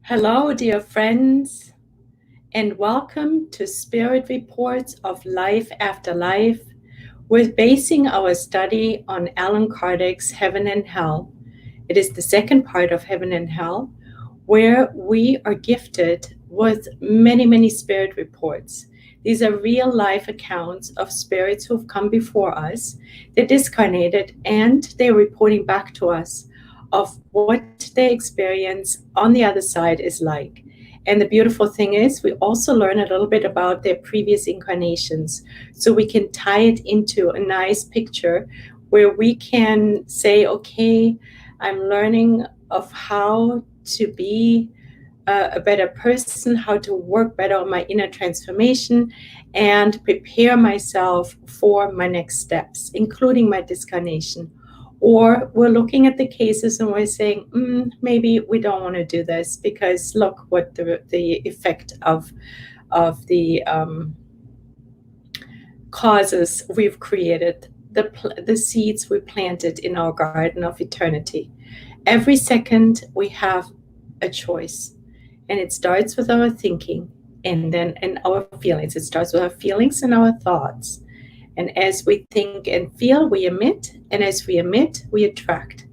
Hello, dear friends, and welcome to Spirit Reports of Life After Life. We're basing our study on Allan Kardec's Heaven and Hell. It is the second part of Heaven and Hell, where we are gifted with many spirit reports. These are real life accounts of spirits who've come before us. They're discarnated and they're reporting back to us of what their experience on the other side is like. And the beautiful thing is, we also learn a little bit about their previous incarnations, so we can tie it into a nice picture where we can say, okay, I'm learning of how to be a better person, how to work better on my inner transformation, and prepare myself for my next steps, including my discarnation. Or we're looking at the cases and we're saying, maybe we don't want to do this because look what the effect of the causes we've created, the seeds we planted in our garden of eternity. Every second we have a choice, and it starts with our thinking and then in our feelings. It starts with our feelings and our thoughts. And as we think and feel, we emit. And as we emit, we attract.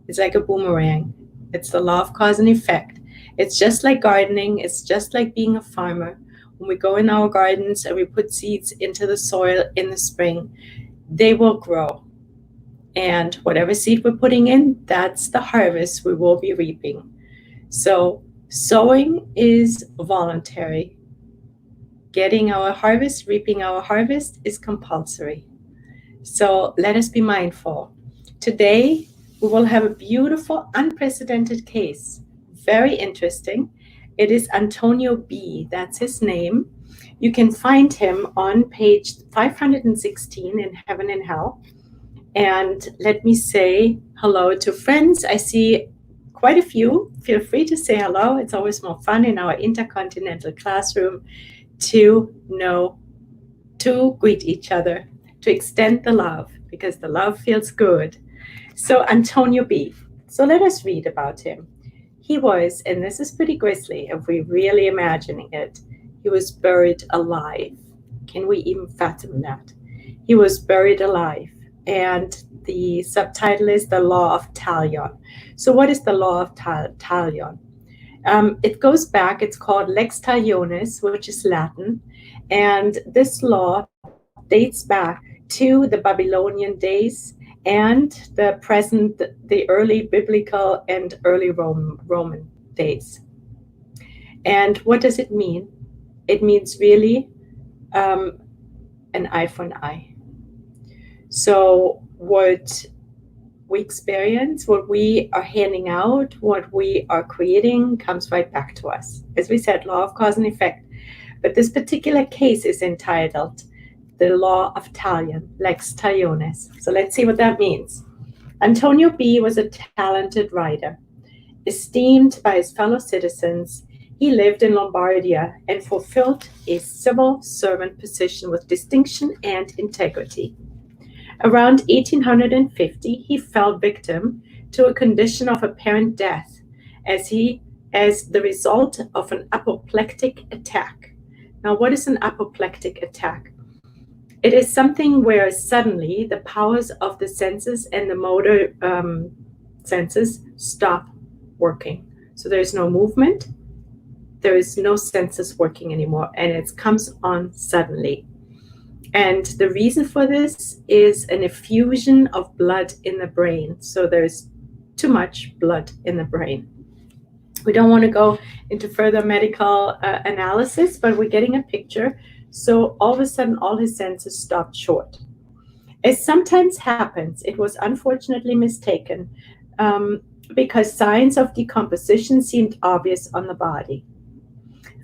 It's like a boomerang. It's the law of cause and effect. It's just like gardening. It's just like being a farmer. When we go in our gardens and we put seeds into the soil in the spring, they will grow. And whatever seed we're putting in, that's the harvest we will be reaping. So sowing is voluntary. Getting our harvest, reaping our harvest is compulsory. So let us be mindful. Today, we will have a beautiful, unprecedented case. Very interesting. It is Antonio B. That's his name. You can find him on page 516 in Heaven and Hell. And let me say hello to friends. I see quite a few. Feel free to say hello. It's always more fun in our intercontinental classroom to greet each other, to extend the love, because the love feels good. So Antonio B. So let us read about him. He was, and this is pretty grisly if we're really imagining it, he was buried alive. Can we even fathom that? He was buried alive. And the subtitle is The Law of Talion. So what is the Law of Talion? It goes back, it's called Lex Talionis, which is Latin, and this law dates back to the Babylonian days and the present, the early biblical and early Roman days. And what does it mean? It means really an eye for an eye. So what we experience, what we are handing out, what we are creating comes right back to us. As we said, law of cause and effect. But this particular case is entitled The Law of Talion, Lex Talionis. So let's see what that means. Antonio B. was a talented writer. Esteemed by his fellow citizens, he lived in Lombardia and fulfilled a civil servant position with distinction and integrity. Around 1850, he fell victim to a condition of apparent death as the result of an apoplectic attack. Now, what is an apoplectic attack? It is something where suddenly the powers of the senses and the motor senses stop working. So there's no movement, there is no senses working anymore, and it comes on suddenly. And the reason for this is an effusion of blood in the brain. So there's too much blood in the brain. We don't want to go into further medical analysis, but we're getting a picture. So all of a sudden, all his senses stopped short. As sometimes happens, it was unfortunately mistaken because signs of decomposition seemed obvious on the body.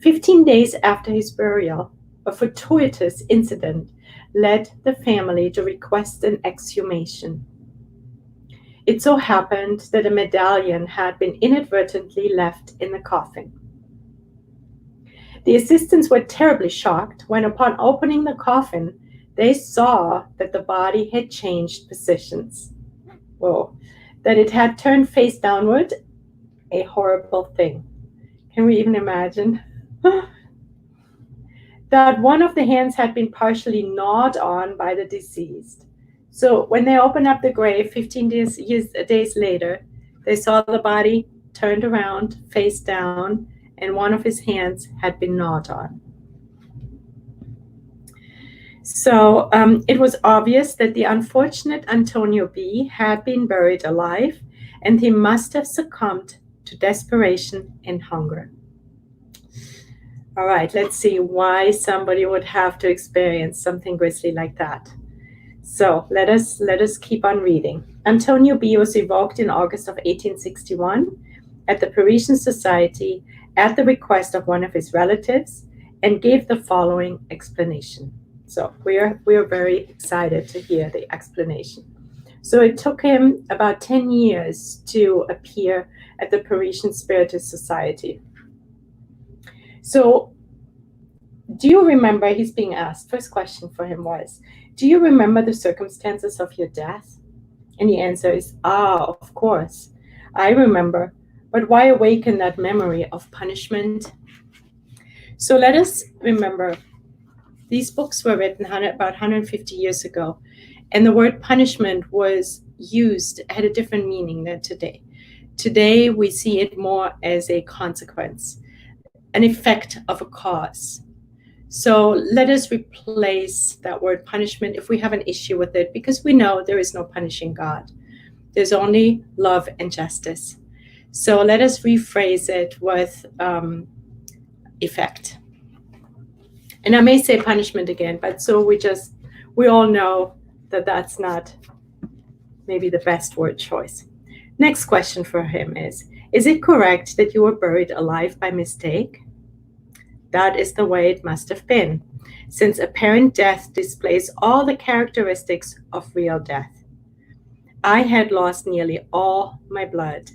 15 days after his burial, a fortuitous incident led the family to request an exhumation. It so happened that a medallion had been inadvertently left in the coffin. The assistants were terribly shocked when, upon opening the coffin, they saw that the body had changed positions. Whoa, that it had turned face downward, a horrible thing. Can we even imagine? That one of the hands had been partially gnawed on by the deceased. So when they opened up the grave 15 days later, they saw the body turned around, face down, and one of his hands had been gnawed on. So it was obvious that the unfortunate Antonio B. had been buried alive, and he must have succumbed to desperation and hunger. All right, let's see why somebody would have to experience something grisly like that. So let us keep on reading. Antonio B. was evoked in August of 1861 at the Parisian Society at the request of one of his relatives, and gave the following explanation. So we are very excited to hear the explanation. So it took him about 10 years to appear at the Parisian Spiritist Society. So do you remember, he's being asked, first question for him was, do you remember the circumstances of your death? And the answer is, of course, I remember, but why awaken that memory of punishment? So let us remember, these books were written about 150 years ago, and the word punishment was used, had a different meaning than today. Today, we see it more as a consequence, an effect of a cause. So let us replace that word punishment if we have an issue with it, because we know there is no punishing God. There's only love and justice. So let us rephrase it with effect. And I may say punishment again, but so we all know that that's not maybe the best word choice. Next question for him is it correct that you were buried alive by mistake? That is the way it must have been, since apparent death displays all the characteristics of real death. I had lost nearly all my blood,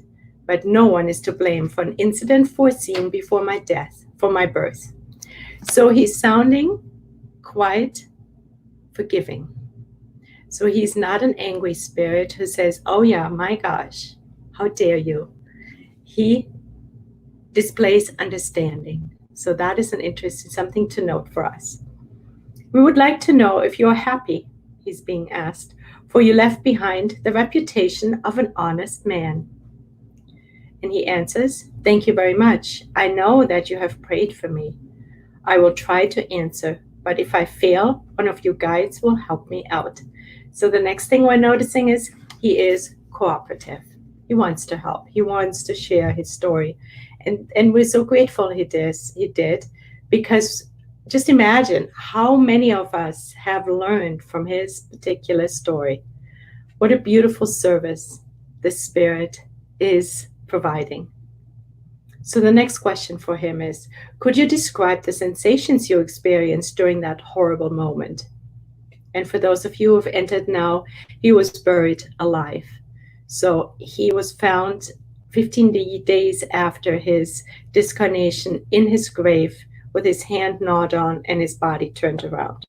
but no one is to blame for an incident foreseen before my death, for my birth. So he's sounding quite forgiving. So he's not an angry spirit who says, oh yeah, my gosh, how dare you? He displays understanding. So that is an interesting something to note for us. We would like to know if you're happy, he's being asked, for you left behind the reputation of an honest man. And he answers, thank you very much. I know that you have prayed for me. I will try to answer, but if I fail, one of you guides will help me out. So the next thing we're noticing is he is cooperative. He wants to help. He wants to share his story. And we're so grateful he did, because just imagine how many of us have learned from his particular story. What a beautiful service the Spirit is providing. So the next question for him is, could you describe the sensations you experienced during that horrible moment? And for those of you who have entered now, he was buried alive. So he was found 15 days after his discarnation in his grave with his hand gnawed on and his body turned around.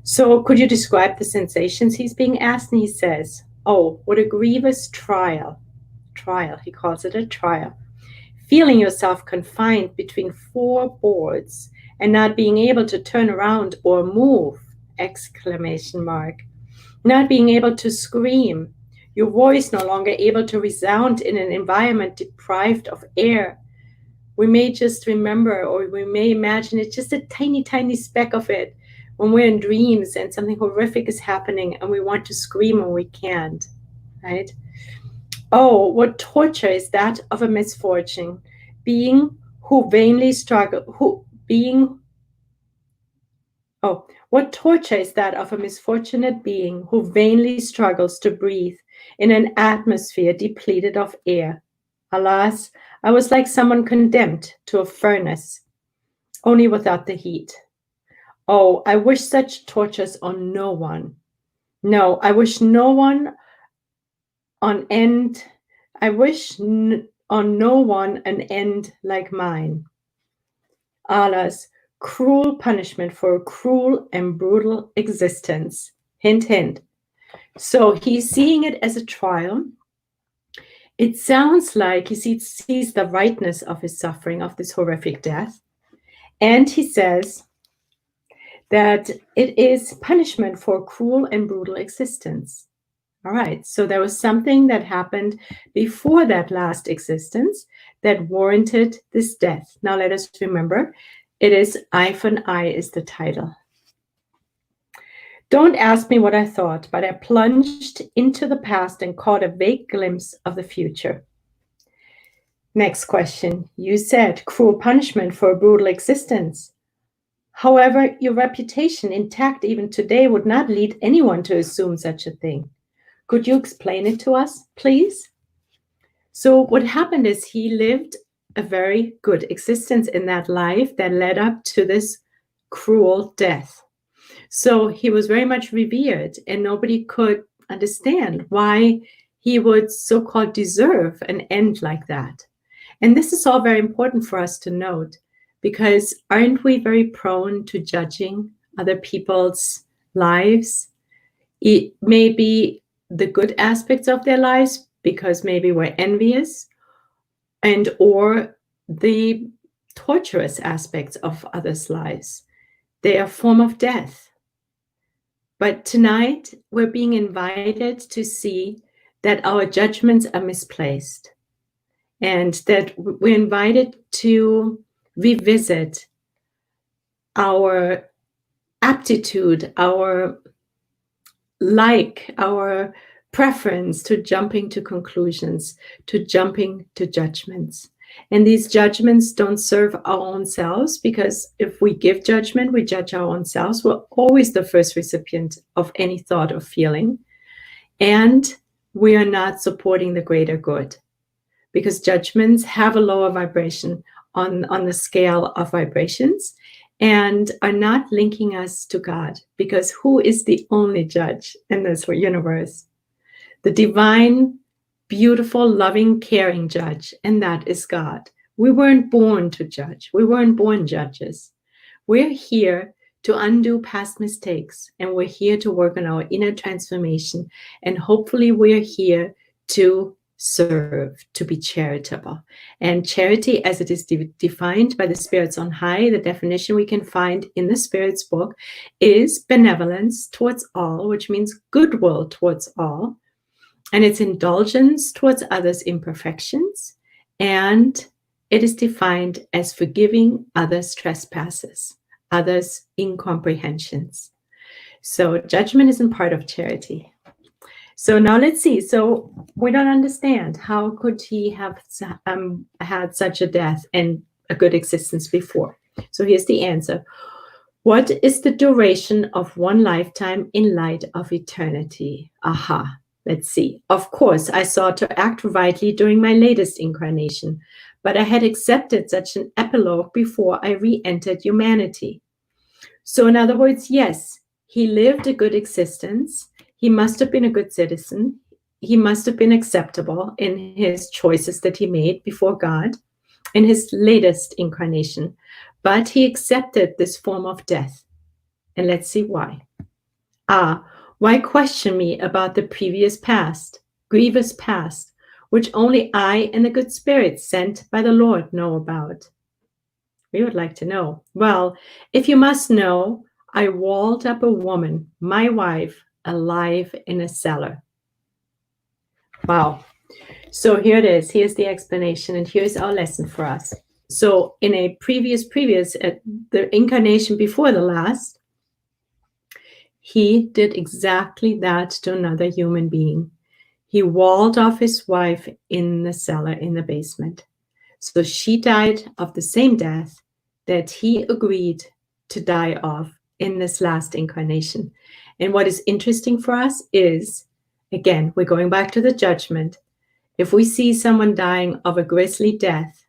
So could you describe the sensations he's being asked? And he says, oh, what a grievous trial. He calls it a trial. Feeling yourself confined between four boards and not being able to turn around or move, ! Not being able to scream, your voice no longer able to resound in an environment deprived of air. We may just remember, or we may imagine it's just a tiny, tiny speck of it when we're in dreams and something horrific is happening and we want to scream and we can't, right? Oh, what torture is that of a misfortune, being who vainly struggle, what torture is that of a misfortunate being who vainly struggles to breathe in an atmosphere depleted of air. Alas, I was like someone condemned to a furnace, only without the heat. Oh, I wish such tortures on no one. No, I wish no one on end. I wish on no one an end like mine. Allah's cruel punishment for a cruel and brutal existence. Hint, hint. So he's seeing it as a trial, it sounds like he sees the rightness of his suffering, of this horrific death. And he says that it is punishment for cruel and brutal existence. All right, so there was something that happened before that last existence that warranted this death. Now let us remember, it is Eye for an Eye is the title. Don't ask me what I thought, but I plunged into the past and caught a vague glimpse of the future. Next question. You said cruel punishment for a brutal existence. However, your reputation intact even today would not lead anyone to assume such a thing. Could you explain it to us, please? So what happened is he lived a very good existence in that life that led up to this cruel death. So he was very much revered, and nobody could understand why he would so-called deserve an end like that. And this is all very important for us to note, because aren't we very prone to judging other people's lives? It may be the good aspects of their lives, because maybe we're envious, and or the torturous aspects of others' lives. They are a form of death. But tonight, we're being invited to see that our judgments are misplaced, and that we're invited to revisit our aptitude, our preference to jumping to conclusions, to jumping to judgments. And these judgments don't serve our own selves, because if we give judgment, we judge our own selves. We're always the first recipient of any thought or feeling. And we are not supporting the greater good, because judgments have a lower vibration on the scale of vibrations and are not linking us to God, because who is the only judge in this universe? The divine, beautiful, loving, caring judge, and that is God. We weren't born to judge. We weren't born judges. We're here to undo past mistakes, and we're here to work on our inner transformation, and hopefully we're here to serve, to be charitable. And charity, as it is defined by the spirits on high, the definition we can find in the Spirit's book is benevolence towards all, which means goodwill towards all. And it's indulgence towards others' imperfections. And it is defined as forgiving others' trespasses, others' incomprehensions. So judgment isn't part of charity. So now let's see. So we don't understand, how could he have had such a death and a good existence before? So here's the answer. What is the duration of one lifetime in light of eternity? Aha. Let's see. Of course, I sought to act rightly during my latest incarnation, but I had accepted such an epilogue before I re-entered humanity. So in other words, yes, he lived a good existence. He must have been a good citizen. He must have been acceptable in his choices that he made before God in his latest incarnation. But he accepted this form of death. And let's see why. Why question me about the previous past, grievous past, which only I and the good spirits sent by the Lord know about? We would like to know. Well, if you must know, I walled up a woman, my wife, alive in a cellar. Wow. So here it is. Here's the explanation, and here's our lesson for us. So in a previous, the incarnation before the last, he did exactly that to another human being. He walled off his wife in the cellar, in the basement. So she died of the same death that he agreed to die of in this last incarnation. And what is interesting for us is, again, we're going back to the judgment. If we see someone dying of a grisly death,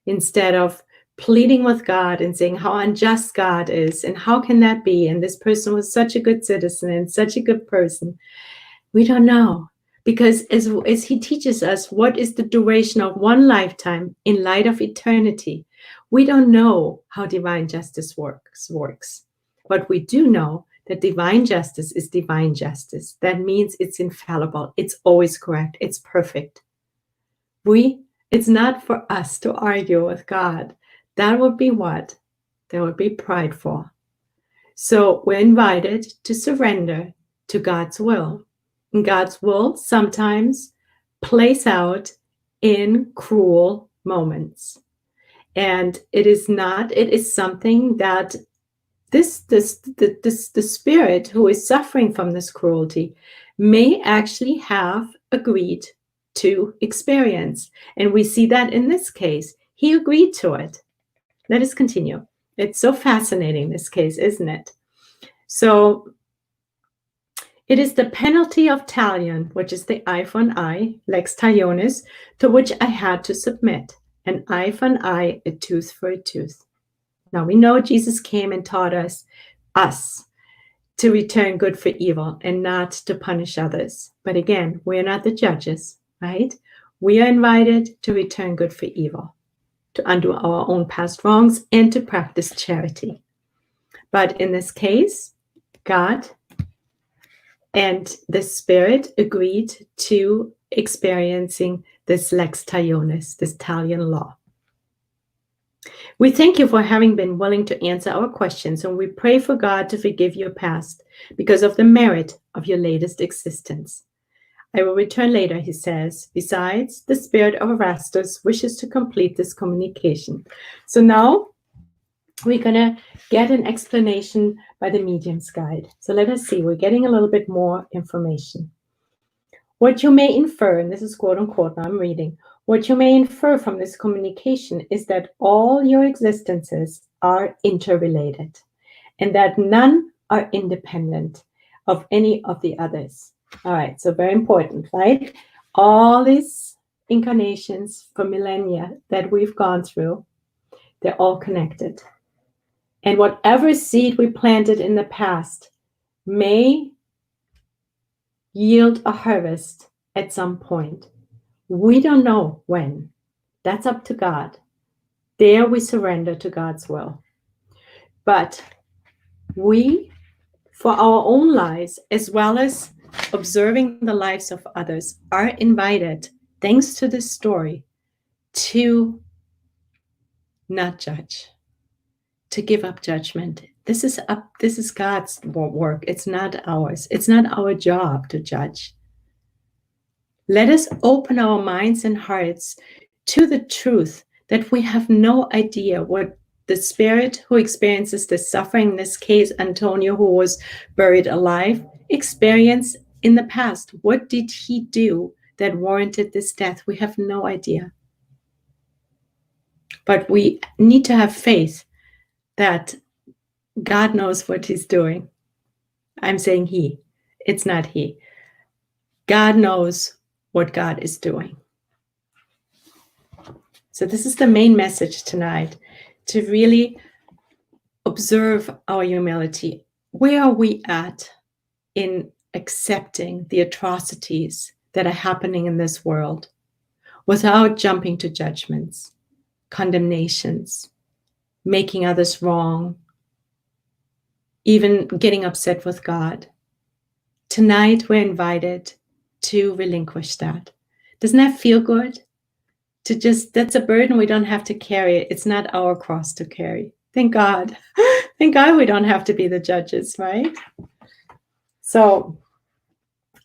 instead of pleading with God and saying how unjust God is and how can that be, and this person was such a good citizen and such a good person, we don't know. Because as he teaches us what is the duration of one lifetime in light of eternity, we don't know how divine justice works. But we do know that divine justice is divine justice. That means it's infallible. It's always correct. It's perfect. It's not for us to argue with God. That would be what? That would be prideful. So we're invited to surrender to God's will. And God's will sometimes plays out in cruel moments. And it is something that the spirit who is suffering from this cruelty may actually have agreed to experience. And we see that in this case. He agreed to it. Let us continue. It's so fascinating, this case, isn't it? So it is the penalty of talion, which is the eye for an eye, lex talionis, to which I had to submit. An eye for an eye, a tooth for a tooth. Now we know Jesus came and taught us to return good for evil and not to punish others. But again, we're not the judges, right? We are invited to return good for evil, to undo our own past wrongs, and to practice charity. But in this case, God and the Spirit agreed to experiencing this lex talionis, this talion law. We thank you for having been willing to answer our questions, and we pray for God to forgive your past because of the merit of your latest existence. I will return later, he says. Besides, the spirit of Erastus wishes to complete this communication. So now we're going to get an explanation by the medium's guide. So let us see. We're getting a little bit more information. What you may infer, and this is quote unquote, now I'm reading, what you may infer from this communication is that all your existences are interrelated and that none are independent of any of the others. All right, so very important, right? All these incarnations for millennia that we've gone through, they're all connected. And whatever seed we planted in the past may yield a harvest at some point. We don't know when. That's up to God. There we surrender to God's will. But we, for our own lives, as well as observing the lives of others, are invited, thanks to this story, to not judge, to give up judgment. This is God's work. It's not ours. It's not our job to judge. Let us open our minds and hearts to the truth that we have no idea what the spirit who experiences the suffering, in this case, Antonio, who was buried alive, experienced in the past. What did he do that warranted this death? We have no idea. But we need to have faith that God knows what he's doing. I'm saying he. It's not he. God knows what God is doing. So this is the main message tonight, to really observe our humility. Where are we at in accepting the atrocities that are happening in this world without jumping to judgments, condemnations, making others wrong, even getting upset with God? Tonight we're invited to relinquish that. Doesn't that feel good? That's a burden we don't have to carry. It's not our cross to carry. Thank God. Thank God we don't have to be the judges, right? So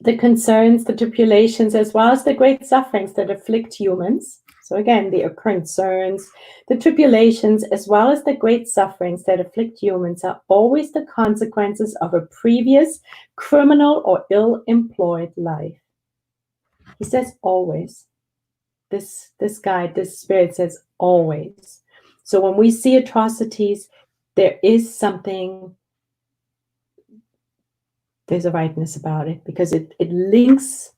the concerns, the tribulations, as well as the great sufferings that afflict humans. So again, the concerns, the tribulations, as well as the great sufferings that afflict humans are always the consequences of a previous criminal or ill-employed life. He says always. This guide, this spirit says always. So when we see atrocities, there is something, there's a rightness about it, because it links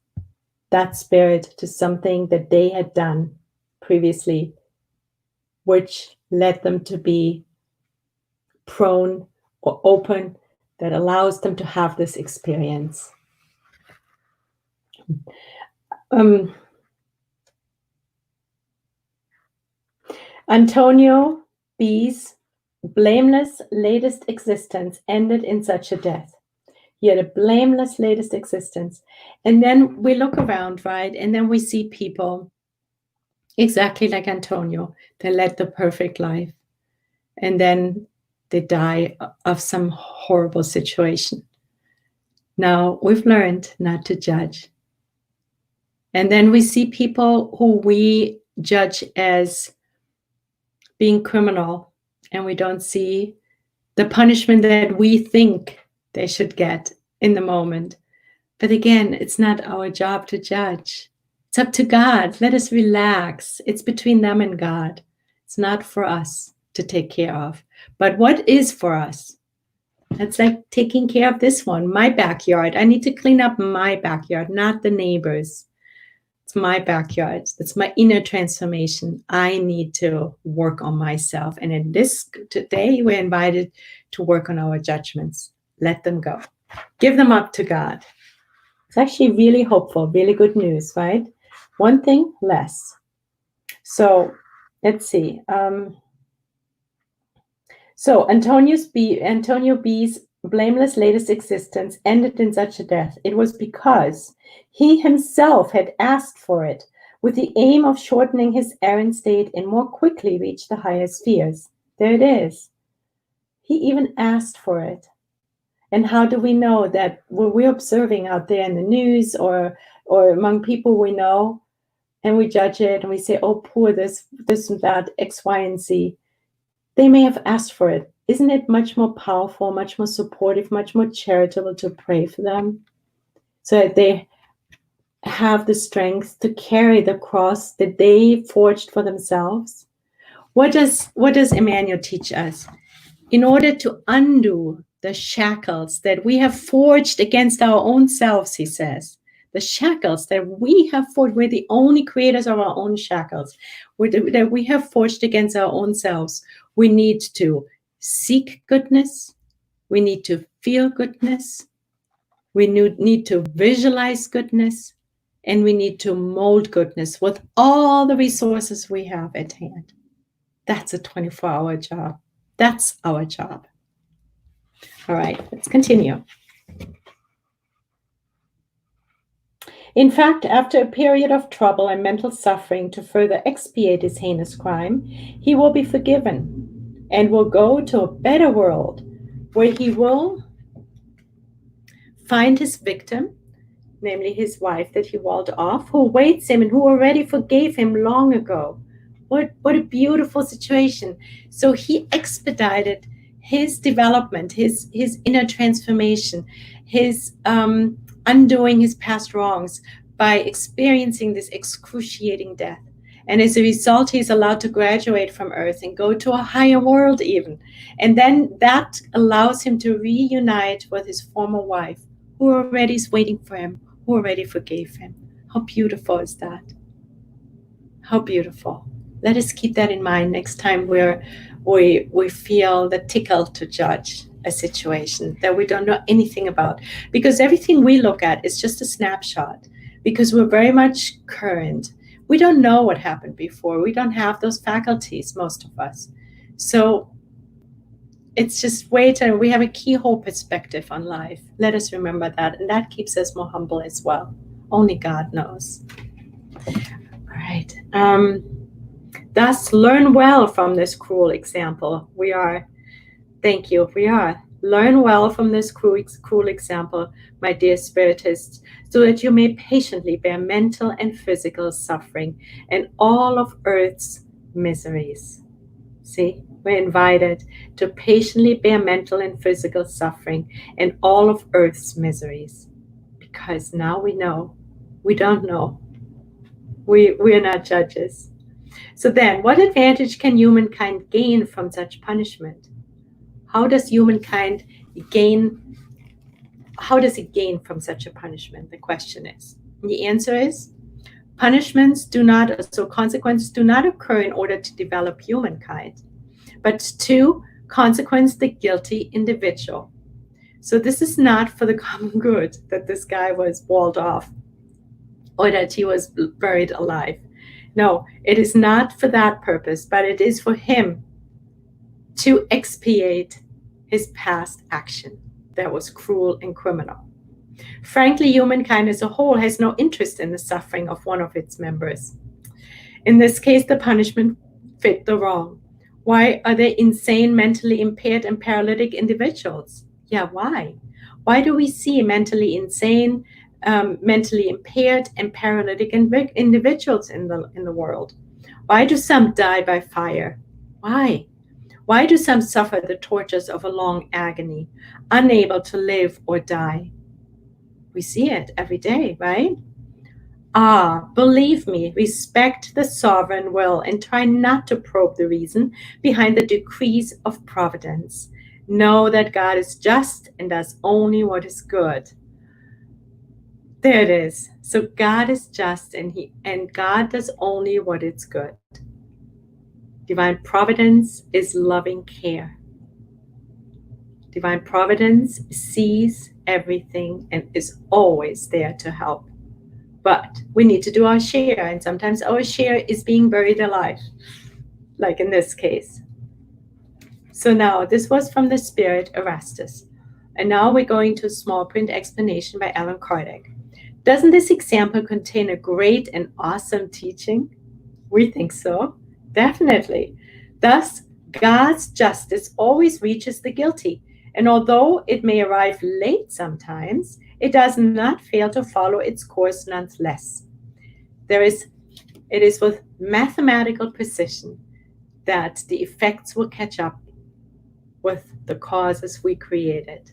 that spirit to something that they had done previously, which led them to be prone or open, that allows them to have this experience. Antonio B's blameless latest existence ended in such a death. He had a blameless latest existence. And then we look around, right? And then we see people Exactly like Antonio. They led the perfect life. And then they die of some horrible situation. Now, we've learned not to judge. And then we see people who we judge as being criminal, and we don't see the punishment that we think they should get in the moment. But again, it's not our job to judge. It's up to God. Let us relax. It's between them and God. It's not for us to take care of. But what is for us? It's like taking care of this one, my backyard. I need to clean up my backyard, not the neighbors. It's my backyard. It's my inner transformation. I need to work on myself. And in this today, we're invited to work on our judgments. Let them go. Give them up to God. It's actually really hopeful, really good news, right? One thing less. So let's see. So Antonio B's blameless latest existence ended in such a death. It was because he himself had asked for it, with the aim of shortening his errant state and more quickly reach the higher spheres. There it is. He even asked for it. And how do we know that what we're observing out there in the news or among people we know, and we judge it and we say, oh, poor this and that, X, Y, and Z. They may have asked for it. Isn't it much more powerful, much more supportive, much more charitable to pray for them so that they have the strength to carry the cross that they forged for themselves? What does Emmanuel teach us? In order to undo the shackles that we have forged against our own selves, he says, the shackles that we have forged, we're the only creators of our own shackles, that we have forged against our own selves. We need to seek goodness. We need to feel goodness. We need to visualize goodness. And we need to mold goodness with all the resources we have at hand. That's a 24-hour job. That's our job. All right, let's continue. In fact, after a period of trouble and mental suffering to further expiate his heinous crime, he will be forgiven and will go to a better world where he will find his victim, namely his wife that he walled off, who awaits him and who already forgave him long ago. What a beautiful situation. So he expedited his development, his inner transformation, his undoing his past wrongs by experiencing this excruciating death. And as a result, he's allowed to graduate from Earth and go to a higher world even. And then that allows him to reunite with his former wife, who already is waiting for him, who already forgave him. How beautiful is that? How beautiful. Let us keep that in mind next time we feel the tickle to judge a situation that we don't know anything about. Because everything we look at is just a snapshot. Because we're very much current. We don't know what happened before. We don't have those faculties, most of us. So it's just we have a keyhole perspective on life. Let us remember that. And that keeps us more humble as well. Only God knows. All right. Thus, learn well from this cruel example. Learn well from this cruel example, my dear spiritists, so that you may patiently bear mental and physical suffering and all of earth's miseries. See, we're invited to patiently bear mental and physical suffering and all of earth's miseries. Because now we know. We don't know. We are not judges. So then, what advantage can humankind gain from such punishment? How does humankind gain from such a punishment? The question is. And the answer is, consequences do not occur in order to develop humankind, but to consequence the guilty individual. So this is not for the common good that this guy was walled off or that he was buried alive. No, it is not for that purpose, but it is for him to expiate his past action that was cruel and criminal. Frankly, humankind as a whole has no interest in the suffering of one of its members. In this case, the punishment fit the wrong. Why are they insane, mentally impaired, and paralytic individuals? Yeah, why? Why do we see mentally insane, mentally impaired, and paralytic individuals in the world? Why do some die by fire? Why? Why do some suffer the tortures of a long agony, unable to live or die? We see it every day, right? Believe me, respect the sovereign will and try not to probe the reason behind the decrees of providence. Know that God is just and does only what is good. There it is. So God is just and God does only what is good. Divine providence is loving care. Divine providence sees everything and is always there to help. But we need to do our share, and sometimes our share is being buried alive, like in this case. So now, this was from the Spirit Erastus. And now we're going to a small print explanation by Allan Kardec. Doesn't this example contain a great and awesome teaching? We think so, definitely. Thus, God's justice always reaches the guilty, and although it may arrive late sometimes, it does not fail to follow its course nonetheless. It is with mathematical precision that the effects will catch up with the causes we created.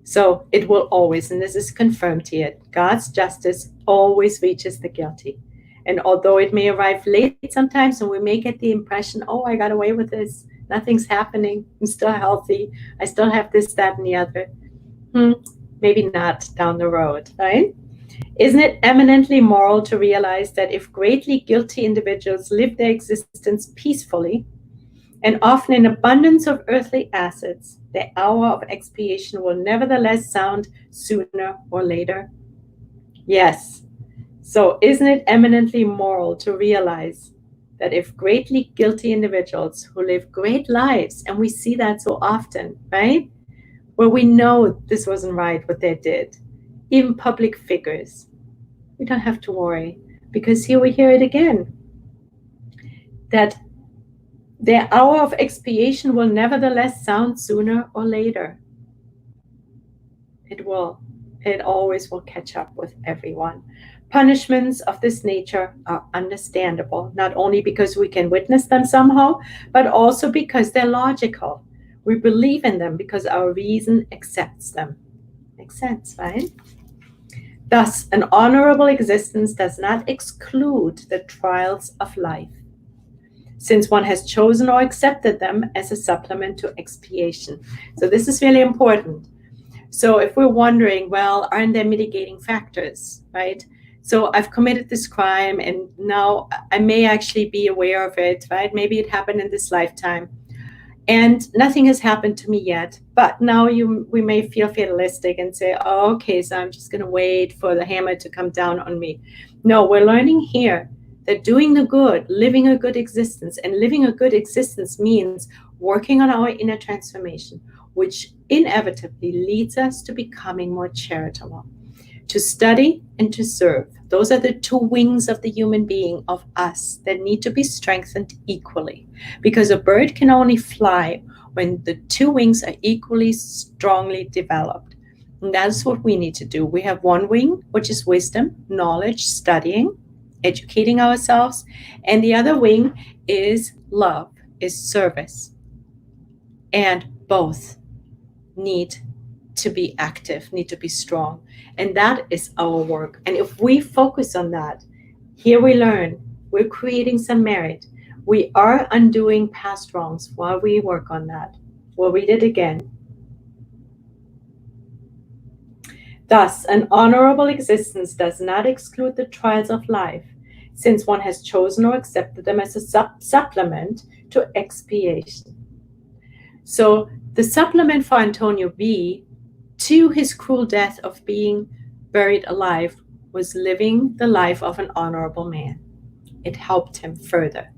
So it will always, and this is confirmed here, God's justice always reaches the guilty. And although it may arrive late sometimes, and we may get the impression, oh, I got away with this, nothing's happening, I'm still healthy, I still have this, that, and the other. Maybe not down the road, right? Isn't it eminently moral to realize that if greatly guilty individuals live their existence peacefully, and often in abundance of earthly assets, the hour of expiation will nevertheless sound sooner or later? Yes. So isn't it eminently moral to realize that if greatly guilty individuals who live great lives, and we see that so often, right? Where we know this wasn't right what they did, even public figures, we don't have to worry, because here we hear it again, that their hour of expiation will nevertheless sound sooner or later. It will. It always will catch up with everyone. Punishments of this nature are understandable, not only because we can witness them somehow, but also because they're logical. We believe in them because our reason accepts them. Makes sense, right? Thus, an honorable existence does not exclude the trials of life, since one has chosen or accepted them as a supplement to expiation. So this is really important. So if we're wondering, well, aren't there mitigating factors, right? So I've committed this crime and now I may actually be aware of it, right? Maybe it happened in this lifetime and nothing has happened to me yet. But now we may feel fatalistic and say, oh, okay, so I'm just going to wait for the hammer to come down on me. No, we're learning here that doing the good, living a good existence, and living a good existence means working on our inner transformation, which inevitably leads us to becoming more charitable, to study and to serve. Those are the two wings of the human being, of us, that need to be strengthened equally, because a bird can only fly when the two wings are equally strongly developed. And that's what we need to do. We have one wing, which is wisdom, knowledge, studying, educating ourselves, and the other wing is love, is service. And both need to be active, need to be strong. And that is our work. And if we focus on that, here we learn, we're creating some merit. We are undoing past wrongs while we work on that. We'll read it again. Thus, an honorable existence does not exclude the trials of life, since one has chosen or accepted them as a supplement to expiation. So the supplement for Antonio B to his cruel death of being buried alive was living the life of an honorable man. It helped him further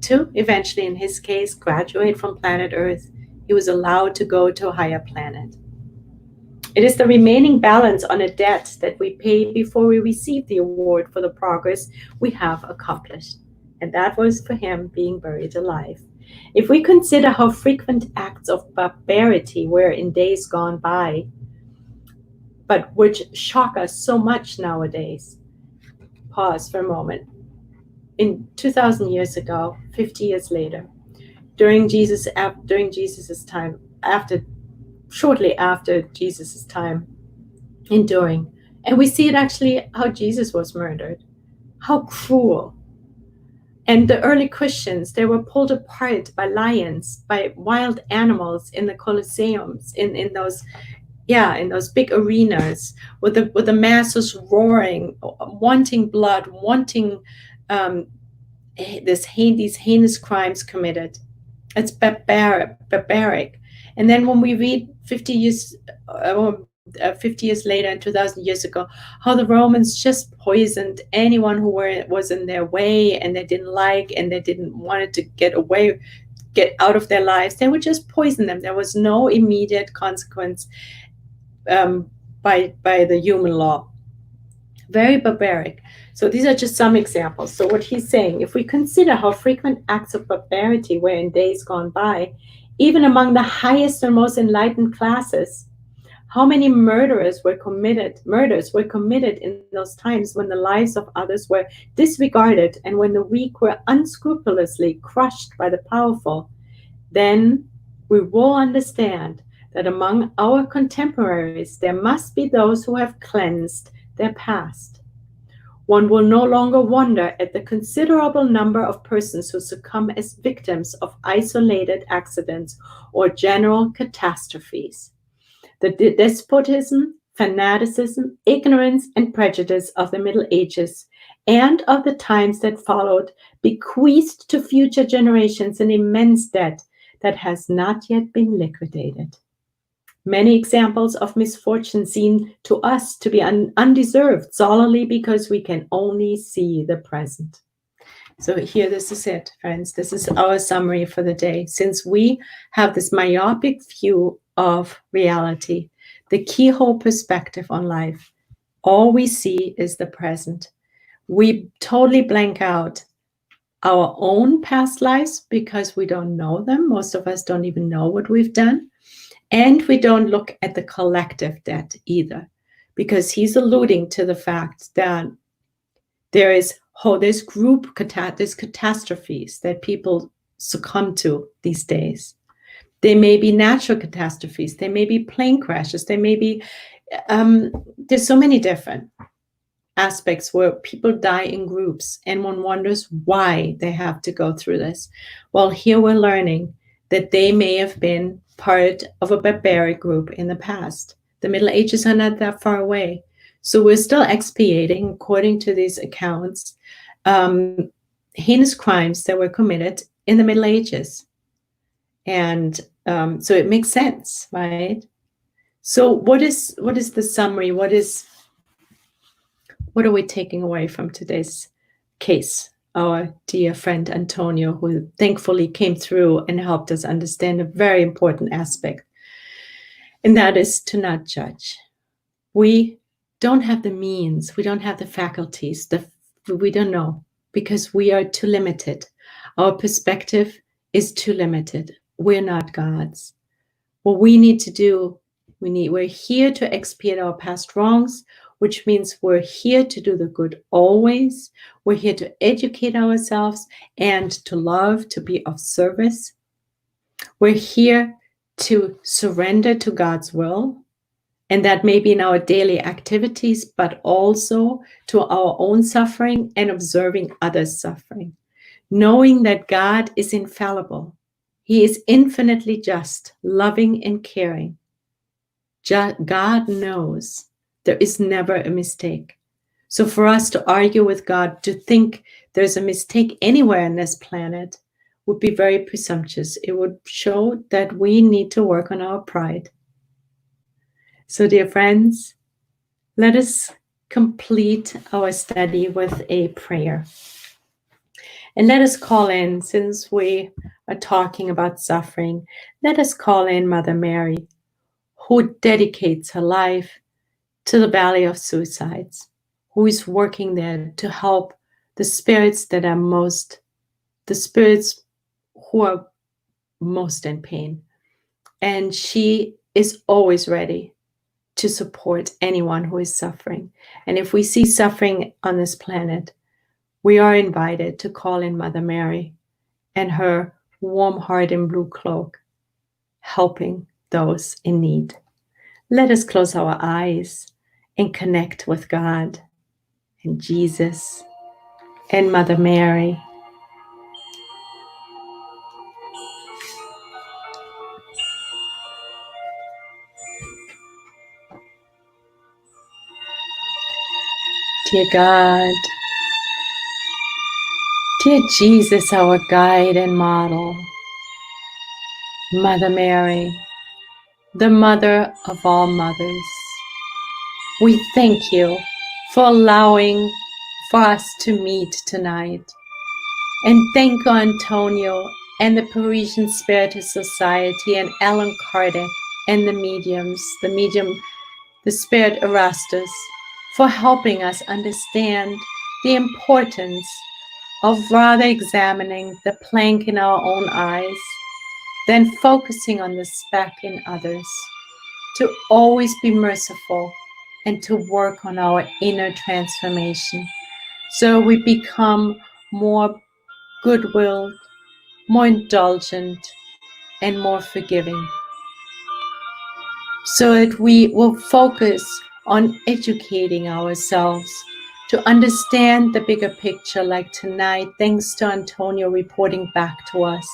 to eventually, in his case, graduate from planet Earth. He was allowed to go to a higher planet. It is the remaining balance on a debt that we pay before we receive the award for the progress we have accomplished. And that was for him being buried alive. If we consider how frequent acts of barbarity were in days gone by, but which shock us so much nowadays, pause for a moment. In 2,000 years ago, 50 years later, during Jesus's time, shortly after Jesus's time, enduring, and we see it actually how Jesus was murdered, how cruel. And the early Christians, they were pulled apart by lions, by wild animals in the Colosseums, in those big arenas, with the masses roaring, wanting blood, wanting these heinous crimes committed. It's barbaric. And then when we read 50 years later and 2,000 years ago, how the Romans just poisoned anyone who was in their way and they didn't like and they didn't want to get out of their lives, they would just poison them. There was no immediate consequence by the human law. Very barbaric. So these are just some examples. So what he's saying, if we consider how frequent acts of barbarity were in days gone by, even among the highest and most enlightened classes, how many murders were committed in those times when the lives of others were disregarded and when the weak were unscrupulously crushed by the powerful, then we will understand that among our contemporaries there must be those who have cleansed their past. One will no longer wonder at the considerable number of persons who succumb as victims of isolated accidents or general catastrophes. The despotism, fanaticism, ignorance, and prejudice of the Middle Ages and of the times that followed bequeathed to future generations an immense debt that has not yet been liquidated. Many examples of misfortune seem to us to be undeserved solely because we can only see the present. So here, this is it, friends. This is our summary for the day. Since we have this myopic view of reality, the keyhole perspective on life, all we see is the present. We totally blank out our own past lives because we don't know them. Most of us don't even know what we've done. And we don't look at the collective debt either, because he's alluding to the fact that there's catastrophes that people succumb to these days. They may be natural catastrophes. They may be plane crashes. They may be, there's so many different aspects where people die in groups and one wonders why they have to go through this. Well, here we're learning that they may have been part of a barbaric group in the past. The Middle Ages are not that far away. So we're still expiating, according to these accounts, heinous crimes that were committed in the Middle Ages. And so it makes sense, right? So what is the summary? What are we taking away from today's case? Our dear friend Antonio, who thankfully came through and helped us understand a very important aspect, and that is to not judge. We don't have the means, we don't have the faculties, we don't know, because we are too limited. Our perspective is too limited. We're not gods. What we need to do, we're here to expiate our past wrongs, which means we're here to do the good always. We're here to educate ourselves and to love, to be of service. We're here to surrender to God's will, and that may be in our daily activities, but also to our own suffering and observing others' suffering, knowing that God is infallible. He is infinitely just, loving, and caring. God knows. There is never a mistake. So for us to argue with God, to think there's a mistake anywhere on this planet, would be very presumptuous. It would show that we need to work on our pride. So dear friends, let us complete our study with a prayer. And let us call in, since we are talking about suffering, let us call in Mother Mary, who dedicates her life to the Valley of Suicides, who is working there to help the spirits who are most in pain. And she is always ready to support anyone who is suffering. And if we see suffering on this planet, we are invited to call in Mother Mary and her warm heart and blue cloak, helping those in need. Let us close our eyes and connect with God and Jesus and Mother Mary. Dear God, dear Jesus, our guide and model, Mother Mary, the mother of all mothers, we thank you for allowing for us to meet tonight. And thank Antonio and the Parisian Spiritist Society and Allan Kardec and the mediums, the Spirit Erastus, for helping us understand the importance of rather examining the plank in our own eyes than focusing on the speck in others, to always be merciful and to work on our inner transformation so we become more goodwill, more indulgent, and more forgiving, so that we will focus on educating ourselves to understand the bigger picture, like tonight, thanks to Antonio reporting back to us,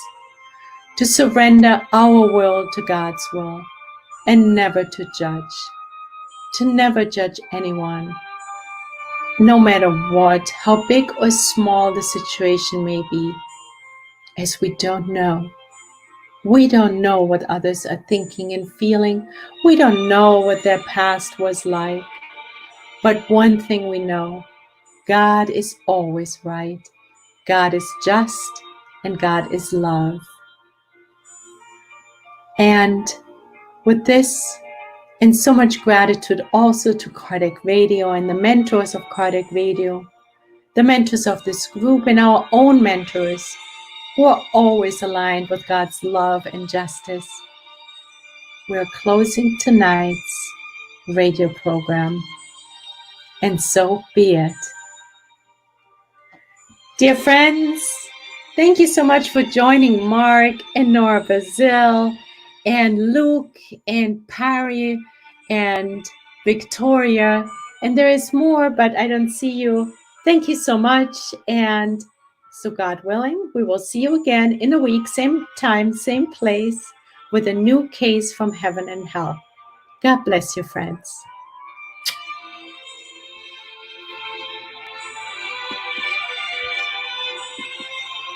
to surrender our will to God's will and never to never judge anyone, no matter what, how big or small the situation may be, as we don't know. We don't know what others are thinking and feeling. We don't know what their past was like. But one thing we know, God is always right. God is just, and God is love. And with this, and so much gratitude also to Kardec Radio and the mentors of Kardec Radio, the mentors of this group and our own mentors, who are always aligned with God's love and justice. We're closing tonight's radio program, and so be it. Dear friends, thank you so much for joining Mark and Nora Bazil and Luke and Parry and Victoria. And there is more, but I don't see you. Thank you so much. And so God willing, we will see you again in a week, same time, same place, with a new case from heaven and hell. God bless you, friends.